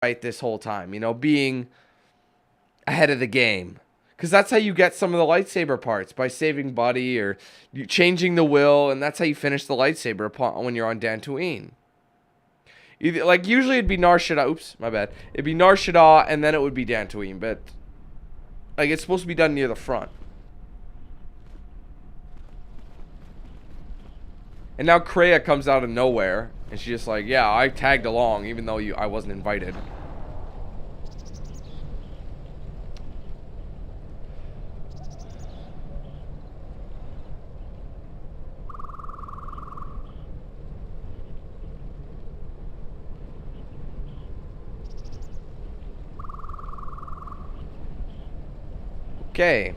right this whole time, you know, being ahead of the game. Because that's how you get some of the lightsaber parts, by saving Buddy or you changing the will, and that's how you finish the lightsaber when you're on Dantooine. Either, like, usually it'd be Nar Shaddaa. Oops, my bad. It'd be Nar Shaddaa, and then it would be Dantooine, but like, it's supposed to be done near the front. And now Kreia comes out of nowhere, and she's just like, yeah, I tagged along, even though I wasn't invited. Okay.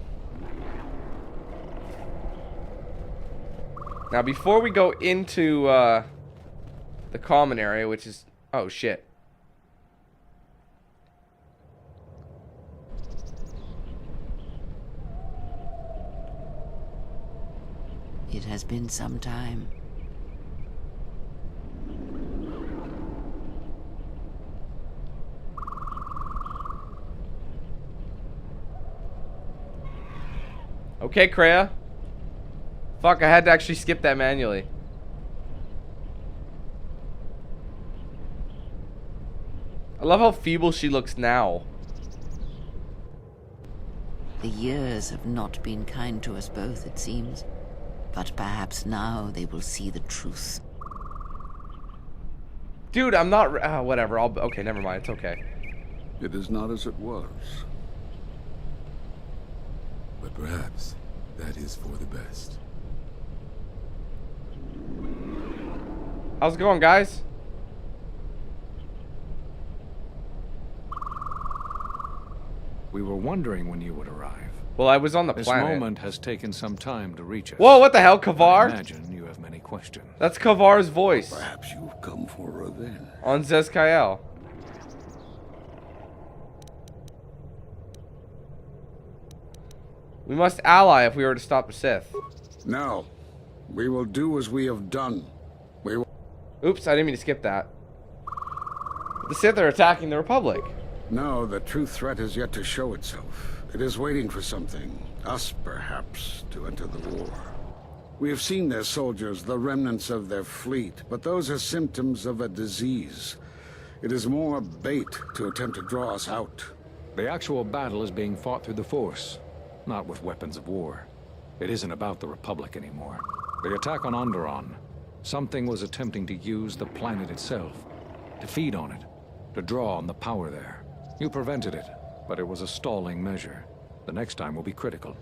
Now, before we go into the common area, which is... Oh, shit. It has been some time. Okay, Kreia. Fuck, I had to actually skip that manually. I love how feeble she looks now. The years have not been kind to us both, it seems. But perhaps now they will see the truth. Dude, I'm not... whatever, okay, never mind, it's okay. It is not as it was. But perhaps that is for the best. How's it going, guys? We were wondering when you would arrive. Well, I was on the This planet. moment has taken some time to reach us. Whoa, what the hell, I Kavar? imagine you have many questions. That's Kavar's voice. Perhaps you've come for revenge. On Zezkael. We must ally if we were to stop the Sith. No. We will do as we have done. We will... Oops, I didn't mean to skip that. The Sith are attacking the Republic. No, the true threat is yet to show itself. It is waiting for something, us perhaps, to enter the war. We have seen their soldiers, the remnants of their fleet, but those are symptoms of a disease. It is more bait to attempt to draw us out. The actual battle is being fought through the Force, not with weapons of war. It isn't about the Republic anymore. The attack on Onderon, something was attempting to use the planet itself, to feed on it, to draw on the power there. You prevented it, but it was a stalling measure. The next time will be critical.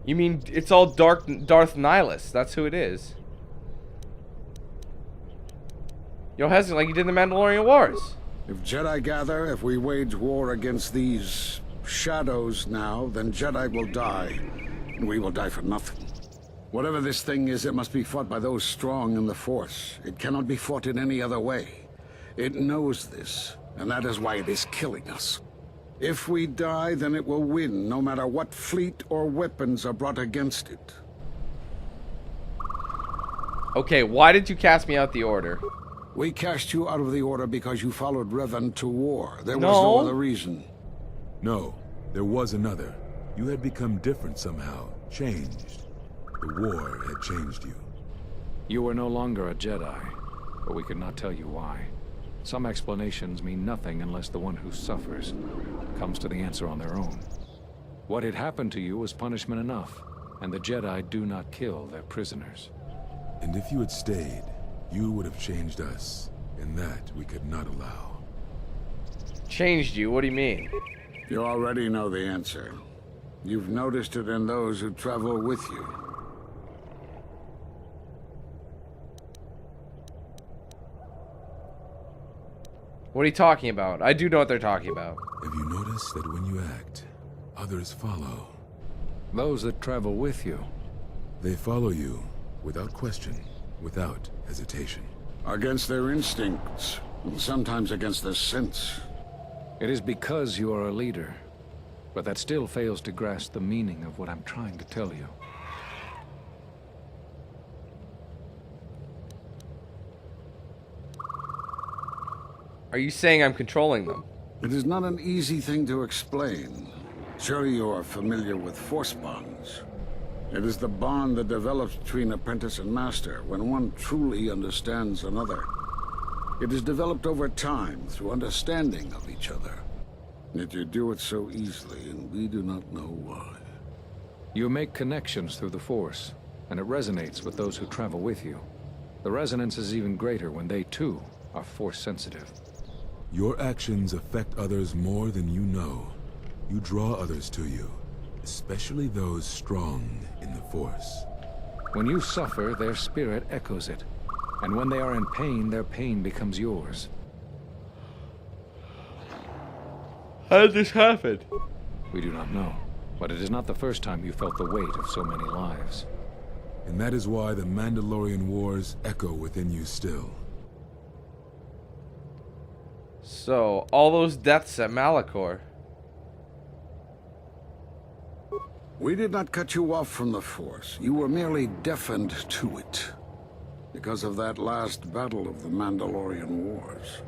You mean it's all Darth Nihilus? That's who it is. You're hesitant like you did in the Mandalorian Wars. If Jedi gather, if we wage war against these shadows now, then Jedi will die, and we will die for nothing. Whatever this thing is, it must be fought by those strong in the Force. It cannot be fought in any other way. It knows this, and that is why it is killing us. If we die, then it will win, no matter what fleet or weapons are brought against it. Okay, why did you cast me out the Order? We cast you out of the Order because you followed Revan to war. There was No. no other reason. No, there was another. You had become different somehow, changed. The war had changed you. You were no longer a Jedi, but we could not tell you why. Some explanations mean nothing unless the one who suffers comes to the answer on their own. What had happened to you was punishment enough, and the Jedi do not kill their prisoners. And if you had stayed, you would have changed us, and that we could not allow. Changed you? What do you mean? You already know the answer. You've noticed it in those who travel with you. What are you talking about? I do know what they're talking about. Have you noticed that when you act, others follow? Those that travel with you. They follow you without question, without hesitation. Against their instincts, and sometimes against their sense. It is because you are a leader, but that still fails to grasp the meaning of what I'm trying to tell you. Are you saying I'm controlling them? It is not an easy thing to explain. Surely you are familiar with force bonds. It is the bond that develops between apprentice and master when one truly understands another. It is developed over time through understanding of each other. Yet you do it so easily, and we do not know why. You make connections through the Force, and it resonates with those who travel with you. The resonance is even greater when they, too, are Force-sensitive. Your actions affect others more than you know. You draw others to you, especially those strong in the Force. When you suffer, their spirit echoes it. And when they are in pain, their pain becomes yours. How did this happen? We do not know, but it is not the first time you felt the weight of so many lives. And that is why the Mandalorian Wars echo within you still. So, all those deaths at Malachor. We did not cut you off from the Force. You were merely deafened to it. Because of that last battle of the Mandalorian Wars.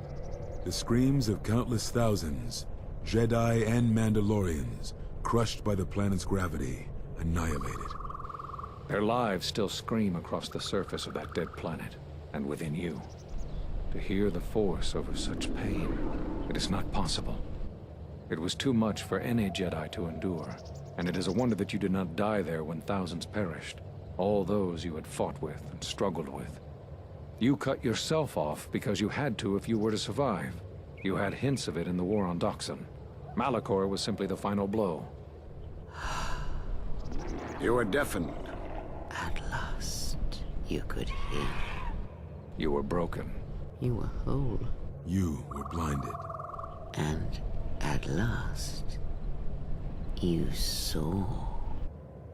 The screams of countless thousands, Jedi and Mandalorians, crushed by the planet's gravity, annihilated. Their lives still scream across the surface of that dead planet, and within you. To hear the Force over such pain, it is not possible. It was too much for any Jedi to endure, and it is a wonder that you did not die there when thousands perished. All those you had fought with and struggled with. You cut yourself off because you had to if you were to survive. You had hints of it in the war on Doxon. Malachor was simply the final blow. You were deafened. At last, you could hear. You were broken. You were whole. You were blinded. And at last, you saw.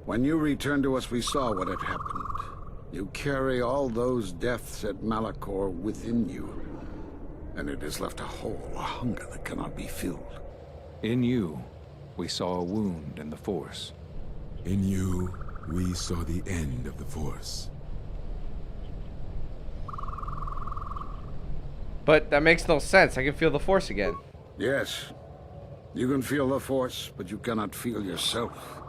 When you returned to us, we saw what had happened. You carry all those deaths at Malachor within you. And it has left a hole, a hunger that cannot be filled. In you, we saw a wound in the Force. In you, we saw the end of the Force. But that makes no sense. I can feel the Force again. Yes, you can feel the Force, but you cannot feel yourself.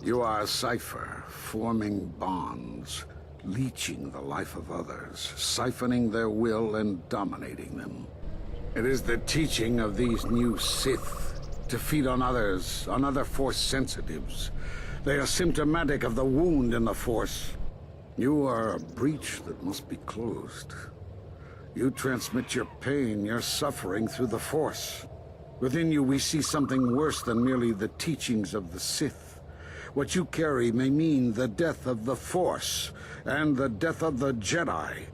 You are a cipher, forming bonds, leeching the life of others, siphoning their will and dominating them. It is the teaching of these new Sith to feed on others, on other Force sensitives. They are symptomatic of the wound in the Force. You are a breach that must be closed. You transmit your pain, your suffering through the Force. Within you we see something worse than merely the teachings of the Sith. What you carry may mean the death of the Force, and the death of the Jedi.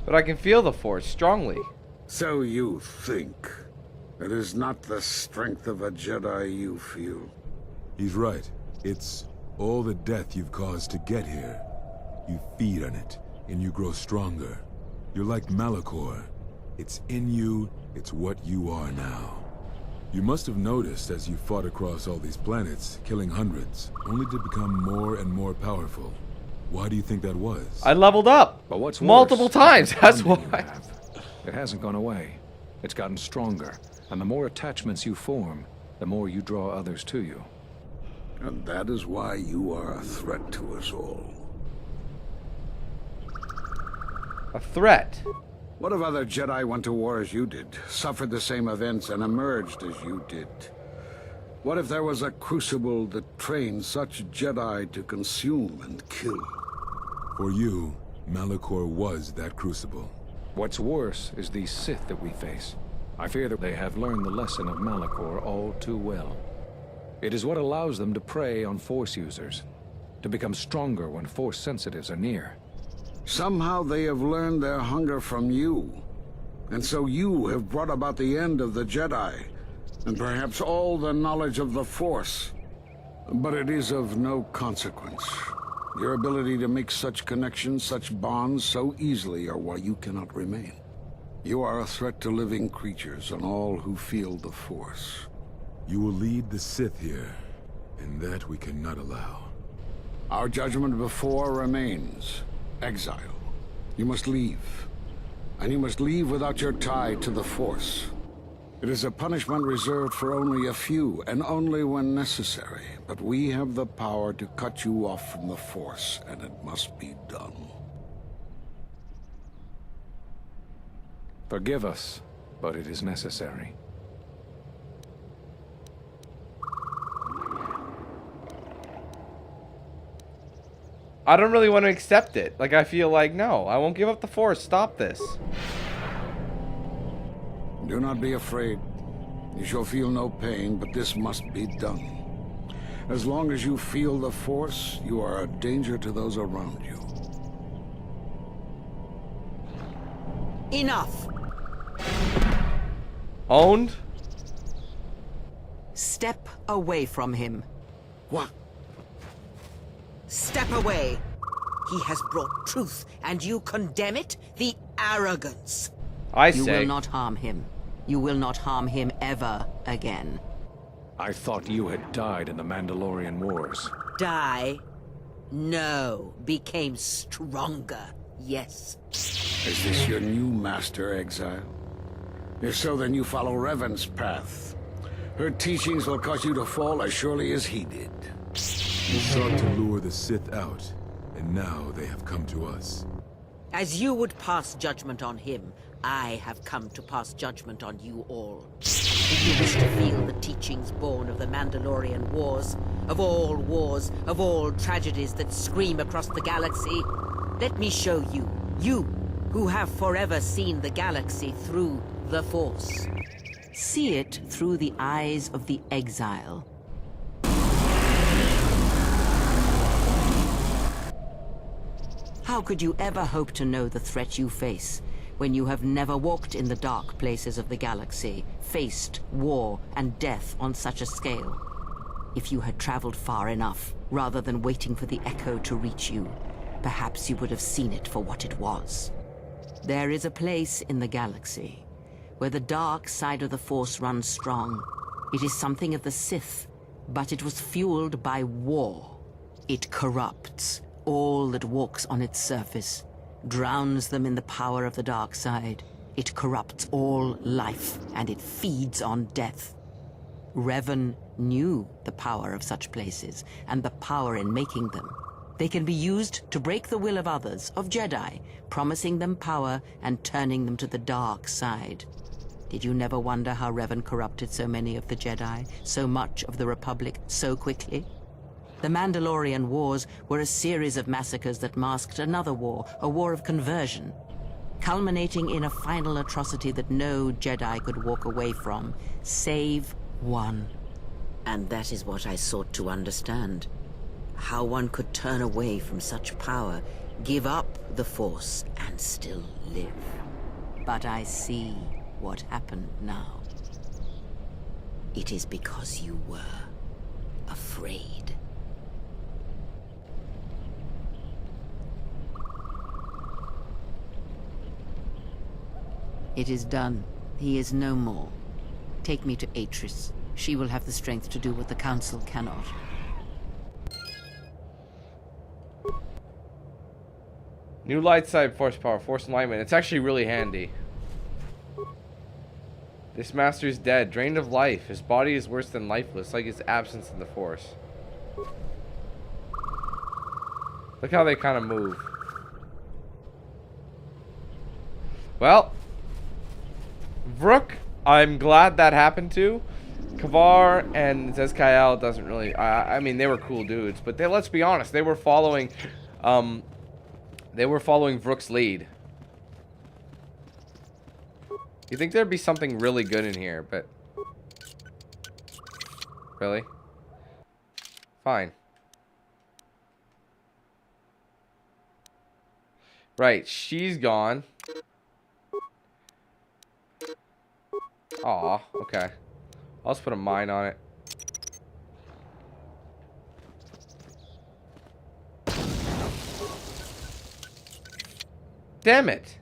But I can feel the Force strongly. So you think. It is not the strength of a Jedi you feel. He's right. It's all the death you've caused to get here. You feed on it, and you grow stronger. You're like Malachor. It's in you, it's what you are now. You must have noticed as you fought across all these planets, killing hundreds, only to become more and more powerful. Why do you think that was? I leveled up. But what's multiple worse, times. the That's bonding you why. have. It hasn't gone away. It's gotten stronger, and the more attachments you form, the more you draw others to you. And that is why you are a threat to us all. A threat. What if other Jedi went to war as you did, suffered the same events, and emerged as you did? What if there was a crucible that trained such Jedi to consume and kill? For you, Malachor was that crucible. What's worse is these Sith that we face. I fear that they have learned the lesson of Malachor all too well. It is what allows them to prey on Force users, to become stronger when Force sensitives are near. Somehow they have learned their hunger from you. And so you have brought about the end of the Jedi, and perhaps all the knowledge of the Force. But it is of no consequence. Your ability to make such connections, such bonds so easily are why you cannot remain. You are a threat to living creatures and all who feel the Force. You will lead the Sith here, and that we cannot allow. Our judgment before remains. Exile. You must leave. And you must leave without your tie to the Force. It is a punishment reserved for only a few, and only when necessary. But we have the power to cut you off from the Force, and it must be done. Forgive us, but it is necessary. I don't really want to accept it. Like, I feel like, no, I won't give up the Force. Stop this. Do not be afraid. You shall feel no pain, but this must be done. As long as you feel the Force, you are a danger to those around you. Enough! Owned? Step away from him. What? Step away! He has brought truth, and you condemn it? The arrogance! I You say. will not harm him. You will not harm him ever again. I thought you had died in the Mandalorian Wars. Die? No. Became stronger. Yes. Is this your new master, Exile? If so, then you follow Revan's path. Her teachings will cause you to fall as surely as he did. You sought to lure the Sith out, and now they have come to us. As you would pass judgment on him, I have come to pass judgment on you all. If you wish to feel the teachings born of the Mandalorian Wars, of all tragedies that scream across the galaxy, let me show you, you who have forever seen the galaxy through the Force. See it through the eyes of the exile. How could you ever hope to know the threat you face when you have never walked in the dark places of the galaxy, faced war and death on such a scale? If you had traveled far enough, rather than waiting for the echo to reach you, perhaps you would have seen it for what it was. There is a place in the galaxy where the dark side of the Force runs strong. It is something of the Sith, but it was fueled by war. It corrupts all that walks on its surface, drowns them in the power of the dark side. It corrupts all life, and it feeds on death. Revan knew the power of such places, and the power in making them. They can be used to break the will of others, of Jedi, promising them power and turning them to the dark side. Did you never wonder how Revan corrupted so many of the Jedi, so much of the Republic, so quickly? The Mandalorian Wars were a series of massacres that masked another war, a war of conversion, culminating in a final atrocity that no Jedi could walk away from, save one. And that is what I sought to understand. How one could turn away from such power, give up the Force, and still live. But I see what happened now. It is because you were afraid. It is done. He is no more. Take me to Atris. She will have the strength to do what the Council cannot. New light side force power, force alignment. It's actually really handy. This master is dead, drained of life. His body is worse than lifeless, like his absence in the Force. Look how they kind of move. Well, Vrook, I'm glad that happened to. Kavar and Zezkael doesn't really. I mean, they were cool dudes, but let's be honest, they were following. They were following Vrook's lead. You think there'd be something really good in here, but really? Fine. Right, she's gone. Aw, okay. I'll just put a mine on it. Damn it.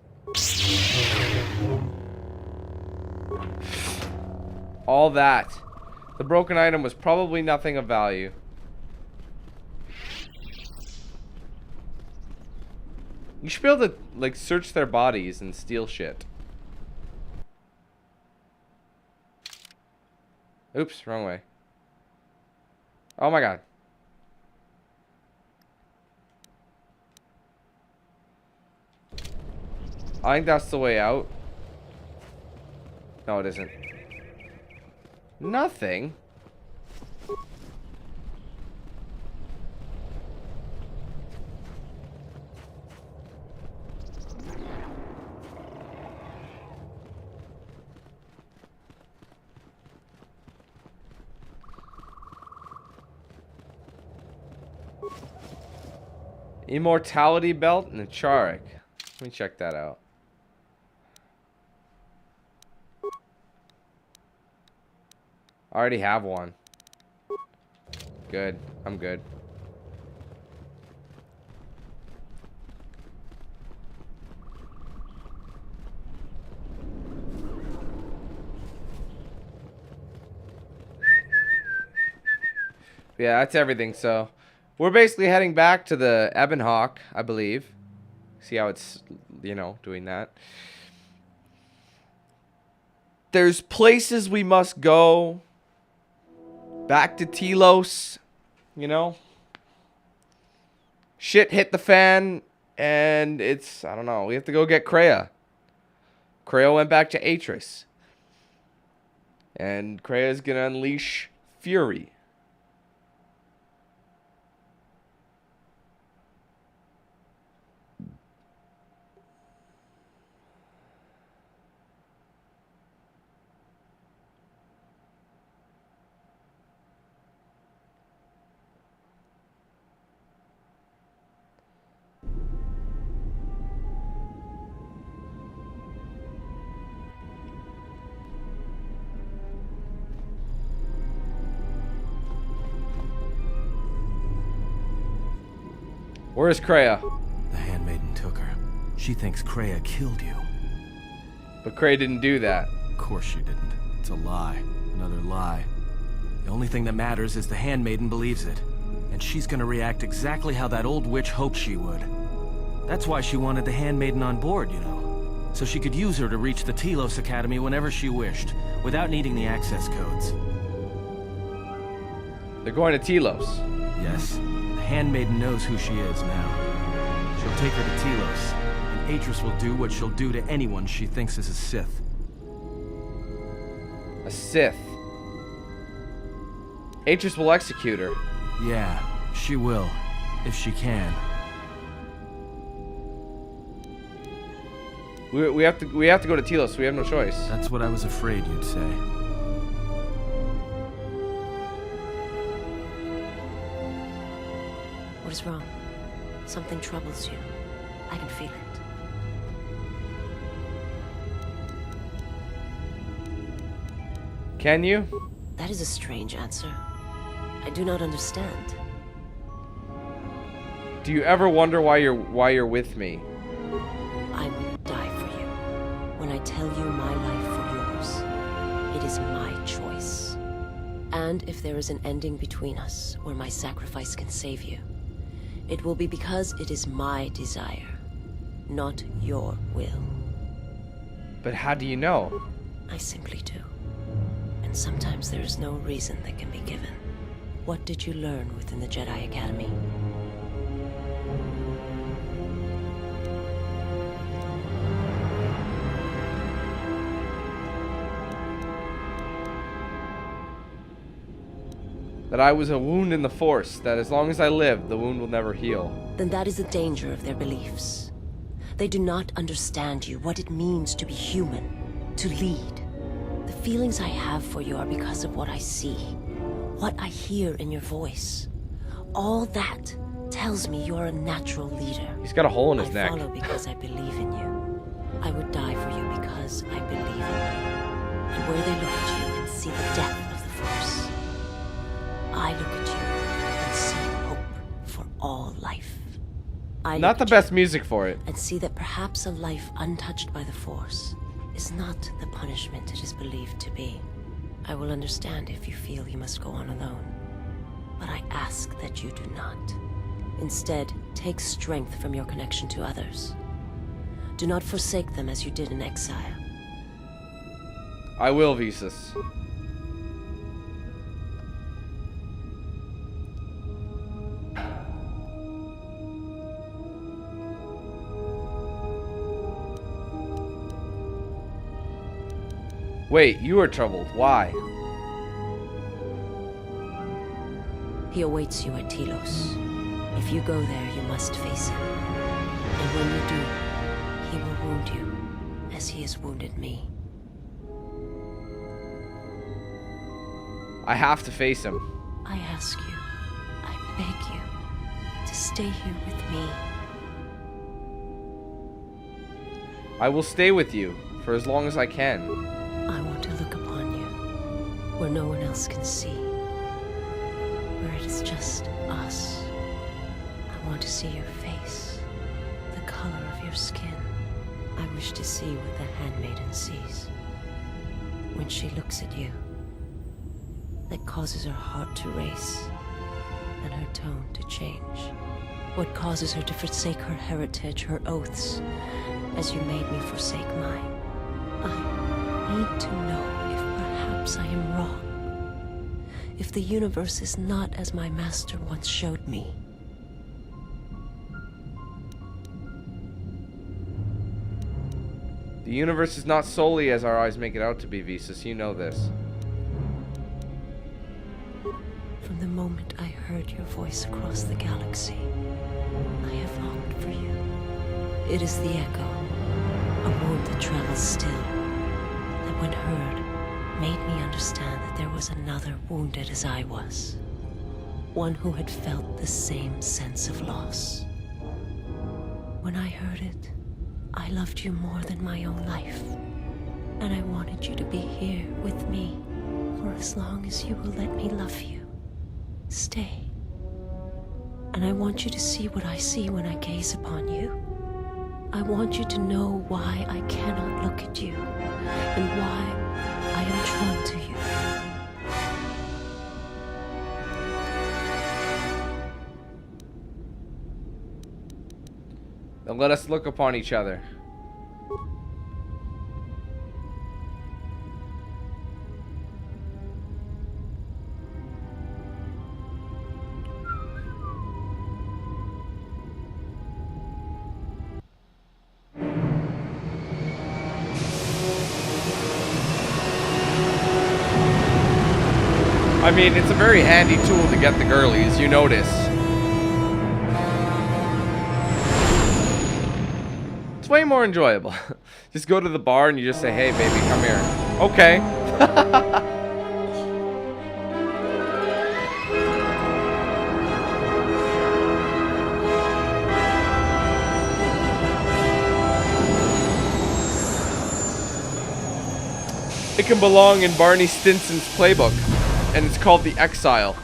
All that. The broken item was probably nothing of value. You should be able to, like, search their bodies and steal shit. Oops, wrong way. Oh my god. I think that's the way out. No, it isn't. Nothing. Immortality belt and a Charek. Let me check that out. I already have one. Good. I'm good. Yeah, that's everything. So we're basically heading back to the Ebonhawk, I believe. See how it's, you know, doing that. There's places we must go. Back to Telos, you know. Shit hit the fan, and it's, I don't know, we have to go get Kreia. Kreia went back to Atris. And Kreia's gonna unleash fury. Where's Kreia? The Handmaiden took her. She thinks Kreia killed you. But Kreia didn't do that. Of course she didn't. It's a lie. Another lie. The only thing that matters is the Handmaiden believes it. And she's gonna react exactly how that old witch hoped she would. That's why she wanted the Handmaiden on board, you know. So she could use her to reach the Telos Academy whenever she wished, without needing the access codes. They're going to Telos. Yes. The Handmaiden knows who she is now. She'll take her to Telos, and Atris will do what she'll do to anyone she thinks is a Sith. A Sith. Atris will execute her. Yeah, she will, if she can. We have to go to Telos. We have no choice. That's what I was afraid you'd say. What is wrong? Something troubles you. I can feel it. Can you? That is a strange answer. I do not understand. Do you ever wonder why you're with me? I would die for you. When I tell you my life for yours, it is my choice. And if there is an ending between us, where my sacrifice can save you, it will be because it is my desire, not your will. But how do you know? I simply do. And sometimes there is no reason that can be given. What did you learn within the Jedi Academy? That I was a wound in the Force, that as long as I live, the wound will never heal. Then that is the danger of their beliefs. They do not understand you, what it means to be human, to lead. The feelings I have for you are because of what I see, what I hear in your voice. All that tells me you're a natural leader. He's got a hole in his neck. I follow because I believe in you. I would die for you because I believe in you. And where they look at you and see the death of the Force, I look at you and see hope for all life. I Not the best music for it. and see that perhaps a life untouched by the Force is not the punishment it is believed to be. I will understand if you feel you must go on alone, but I ask that you do not. Instead, take strength from your connection to others. Do not forsake them as you did in exile. I will, Visas. Wait, you are troubled. Why? He awaits you at Telos. If you go there, you must face him. And when you do, he will wound you, as he has wounded me. I have to face him. I ask you, I beg you, to stay here with me. I will stay with you for as long as I can. I want to look upon you, where no one else can see. Where it is just us. I want to see your face, the color of your skin. I wish to see what the handmaiden sees. When she looks at you, that causes her heart to race, and her tone to change. What causes her to forsake her heritage, her oaths, as you made me forsake mine. I need to know if perhaps I am wrong. If the universe is not as my master once showed me. The universe is not solely as our eyes make it out to be, Visas. You know this. From the moment I heard your voice across the galaxy, I have longed for you. It is the echo, a word that travels still, that when heard, made me understand that there was another wounded as I was. One who had felt the same sense of loss. When I heard it, I loved you more than my own life. And I wanted you to be here with me for as long as you will let me love you. Stay. And I want you to see what I see when I gaze upon you. I want you to know why I cannot look at you, and why I am drawn to you. Then let us look upon each other. I mean, it's a very handy tool to get the girlies, you notice. It's way more enjoyable. Just go to the bar and you just say, hey baby, come here. Okay. It can belong in Barney Stinson's playbook. And it's called The Exile.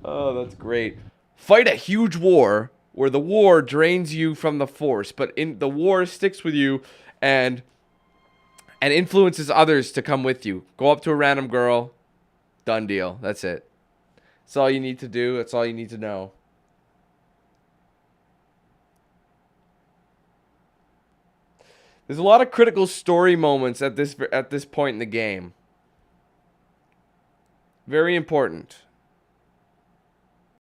Oh, that's great. Fight a huge war where the war drains you from the Force, but the war sticks with you and influences others to come with you. Go up to a random girl. Done deal. That's it. That's all you need to do. That's all you need to know. There's a lot of critical story moments at this point in the game. Very important.